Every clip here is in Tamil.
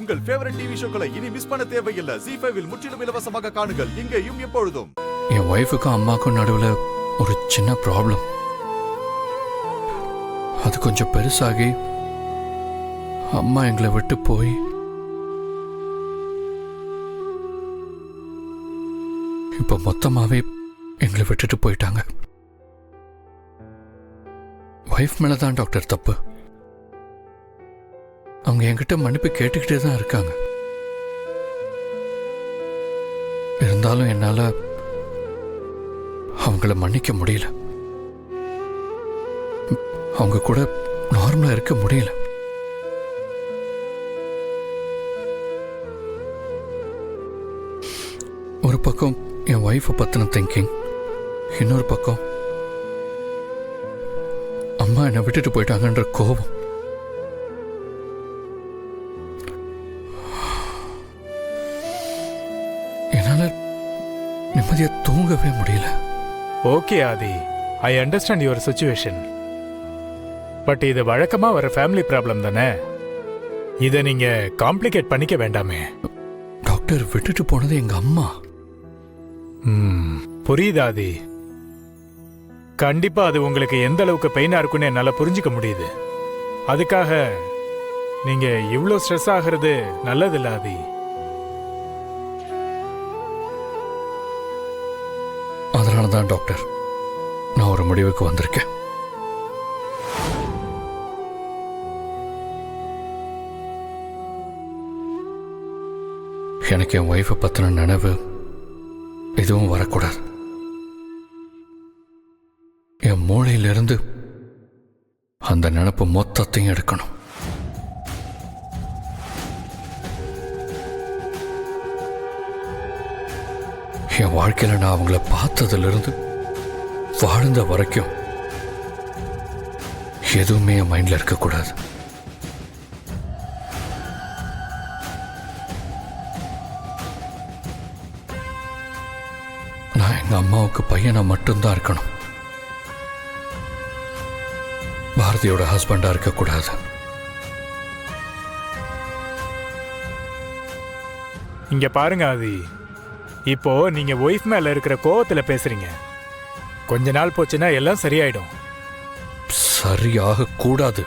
உங்கள் ஃபேவரட் டிவி ஷோக்களை இனி மிஸ் பண்ண தேவையில்லை. ZEE5 இல் முற்றிலும் இலவசமாக காணுங்கள், இங்கேயும் எப்பொழுதும். என் ஒய்ஃபுக்கும் அம்மாக்கும் நடுவுல ஒரு சின்ன ப்ராப்ளம். அது கொஞ்சம் பெருசாகி அம்மா எங்களை விட்டு போய் இப்ப மொத்தமாவே எங்களை விட்டுட்டு போயிட்டாங்க. ஒய்ஃப் மேலதான் டாக்டர் தப்பு. அவங்க என்கிட்ட மன்னிப்பு கேட்டுக்கிட்டே தான் இருக்காங்க. இருந்தாலும் என்னால அவங்கள மன்னிக்க முடியல. அவங்க கூட நார்மலா இருக்க முடியல. ஒரு பக்கம் என் ஒய்ஃபை பத்தின திங்கிங், இன்னொரு பக்கம் அம்மா என்னை விட்டுட்டு போயிட்டாங்கன்ற கோபம். என்னால நிம்மதியா தூங்கவே முடியல. Okay Adhi, I understand your situation. But இது வழக்கமா வர ஃபேமிலி ப்ராப்ளம் தானே, இதை நீங்க காம்ப்ளிகேட் பண்ணிக்க வேண்டாமே. டாக்டர், விட்டுட்டு போனது எங்க அம்மா. புரியுது ஆதி. கண்டிப்பா அது உங்களுக்கு எந்த அளவுக்கு பெயினா இருக்குன்னு என்னால புரிஞ்சுக்க முடியுது. அதுக்காக நீங்க இவ்வளோ ஸ்ட்ரெஸ் ஆகிறது நல்லதில்ல ஆதி. அதனாலதான் டாக்டர் நான் ஒரு முடிவுக்கு வந்திருக்கேன். எனக்கு என் ஒய்ஃபை பத்தின நினைவு எதுவும் வரக்கூடாது. என் மூளையிலிருந்து அந்த நினைப்பு மொத்தத்தையும் எடுக்கணும். என் வாழ்க்கையில நான் அவங்கள பார்த்ததிலிருந்து வாழ்ந்த வரைக்கும் எதுவுமே என் மைண்ட்ல இருக்கக்கூடாது. நான் எங்க அம்மாவுக்கு பையனா மட்டும்தான் இருக்கணும். பாரதியோட ஹஸ்பண்டா இருக்கக்கூடாது. இங்க பாருங்க ஆதி, இப்போ நீங்க ஒய்ஃப் மேல இருக்கிற கோவத்துல பேசுறீங்க. கொஞ்ச நாள் போச்சுன்னா எல்லாம் சரியாயிடும். சரியாக கூடாது,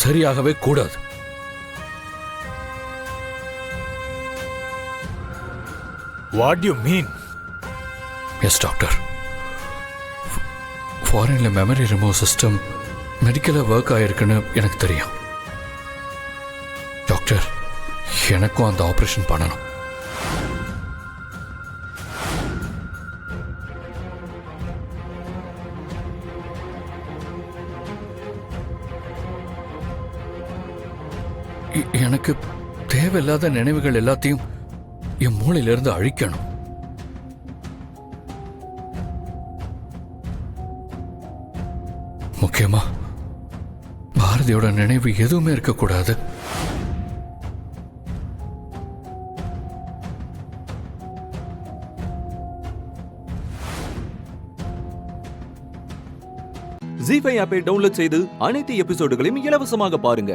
சரியாகவே கூடாது. What you mean? Yes doctor, ஃபாரின்ல மெமரி ரிமூவ் சிஸ்டம் மெடிக்கலா ஒர்க் ஆயிருக்குன்னு எனக்கு தெரியும். டாக்டர், எனக்கும் அந்த ஆபரேஷன் பண்ணணும். எனக்கு தேவையில்லாத நினைவுகள் எல்லாத்தையும் என் மூளையிலிருந்து அழிக்கணும். முக்கியமா பாரதியோட நினைவு எதுவுமே இருக்கக்கூடாது. ZEE5 ஆப்பை டவுன்லோட் செய்து அனைத்து எபிசோடுகளையும் இலவசமாக பாருங்க.